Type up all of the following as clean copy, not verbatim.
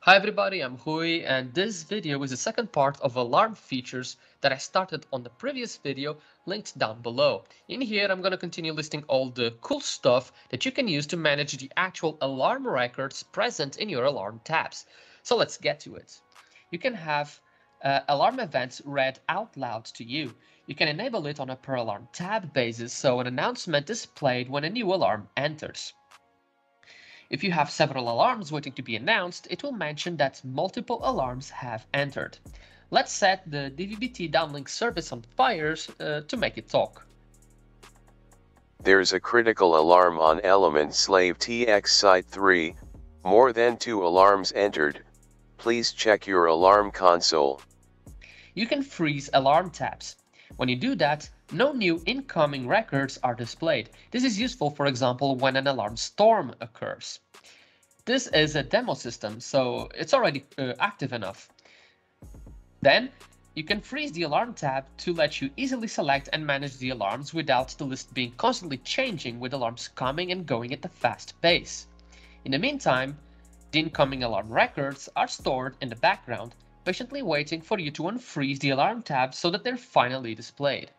Hi everybody, I'm Hui, and this video is the second part of alarm features that I started on the previous video linked down below. In here I'm going to continue listing all the cool stuff that you can use to manage the actual alarm records present in your alarm tabs. So let's get to it. You can have alarm events read out loud to you. You can enable it on a per alarm tab basis so an announcement is played when a new alarm enters. If you have several alarms waiting to be announced, it will mention that multiple alarms have entered. Let's set the DVB-T downlink service on fire to make it talk. There's a critical alarm on element slave TX site 3, more than 2 alarms entered. Please check your alarm console. You can freeze alarm tabs. When you do that, no new incoming records are displayed. This is useful, for example, when an alarm storm occurs. This is a demo system, so it's already active enough. Then, you can freeze the alarm tab to let you easily select and manage the alarms without the list being constantly changing with alarms coming and going at a fast pace. In the meantime, the incoming alarm records are stored in the background, patiently waiting for you to unfreeze the alarm tab so that they're finally displayed.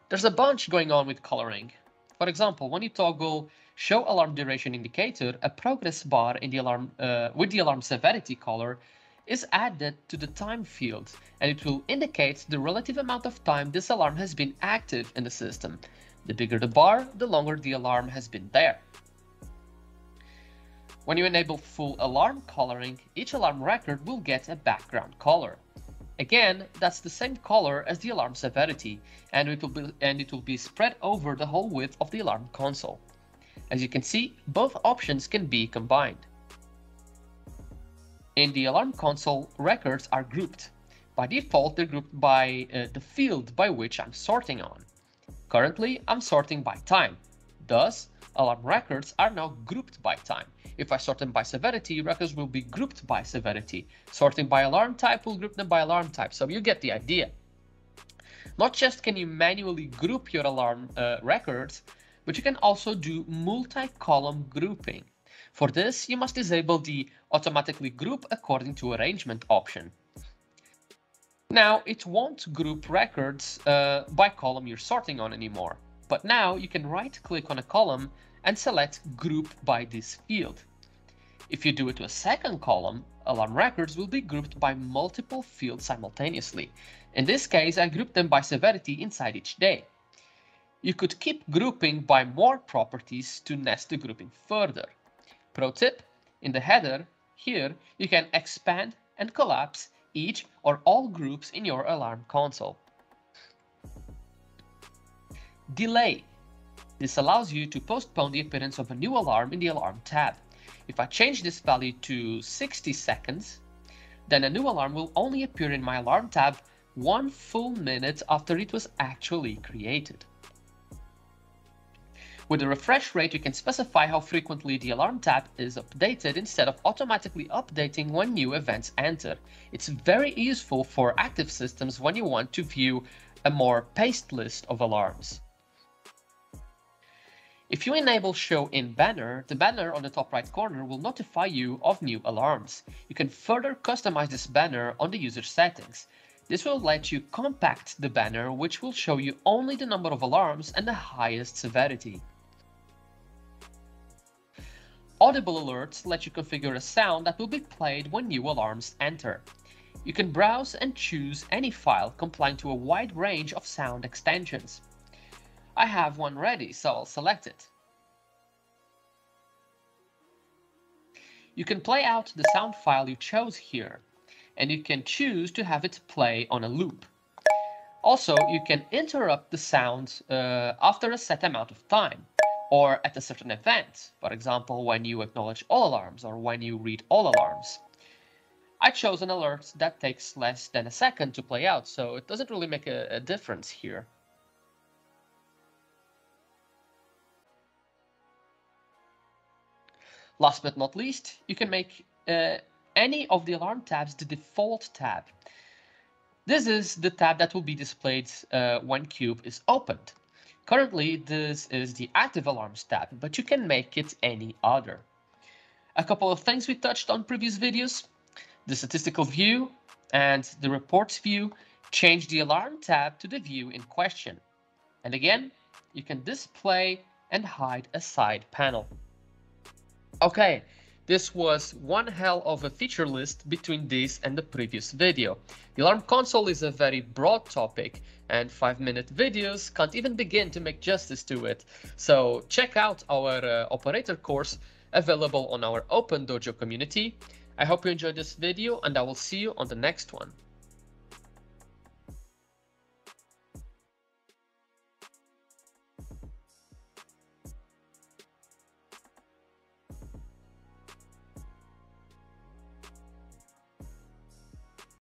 There's a bunch going on with coloring. For example, when you toggle Show Alarm Duration Indicator, a progress bar in the alarm with the alarm severity color is added to the time field, and it will indicate the relative amount of time this alarm has been active in the system. The bigger the bar, the longer the alarm has been there. When you enable full alarm coloring, each alarm record will get a background color. Again, that's the same color as the alarm severity, and it will be spread over the whole width of the alarm console. As you can see, both options can be combined. In the alarm console, records are grouped. By default, they're grouped by the field by which I'm sorting on. Currently, I'm sorting by time. Thus, alarm records are now grouped by time. If I sort them by severity, records will be grouped by severity. Sorting by alarm type will group them by alarm type, so you get the idea. Not just can you manually group your alarm records, but you can also do multi-column grouping. For this, you must disable the automatically group according to arrangement option. Now, it won't group records by column you're sorting on anymore, but now you can right-click on a column and select Group by this field. If you do it to a second column, alarm records will be grouped by multiple fields simultaneously. In this case, I grouped them by severity inside each day. You could keep grouping by more properties to nest the grouping further. Pro tip, in the header, here, you can expand and collapse each or all groups in your alarm console. Delay. This allows you to postpone the appearance of a new alarm in the alarm tab. If I change this value to 60 seconds, then a new alarm will only appear in my alarm tab 1 full minute after it was actually created. With the refresh rate, you can specify how frequently the alarm tab is updated instead of automatically updating when new events enter. It's very useful for active systems when you want to view a more paced list of alarms. If you enable Show in Banner, the banner on the top right corner will notify you of new alarms. You can further customize this banner on the user settings. This will let you compact the banner, which will show you only the number of alarms and the highest severity. Audible alerts let you configure a sound that will be played when new alarms enter. You can browse and choose any file complying to a wide range of sound extensions. I have one ready, so I'll select it. You can play out the sound file you chose here, and you can choose to have it play on a loop. Also, you can interrupt the sound after a set amount of time, or at a certain event, for example, when you acknowledge all alarms or when you read all alarms. I chose an alert that takes less than a second to play out, so it doesn't really make a difference here. Last but not least, you can make any of the alarm tabs the default tab. This is the tab that will be displayed when Cube is opened. Currently, this is the Active Alarms tab, but you can make it any other. A couple of things we touched on previous videos: the statistical view and the reports view change the alarm tab to the view in question. And again, you can display and hide a side panel. Okay, this was one hell of a feature list between this and the previous video. The alarm console is a very broad topic, and 5-minute videos can't even begin to make justice to it. So check out our operator course available on our Open Dojo community. I hope you enjoyed this video, and I will see you on the next one.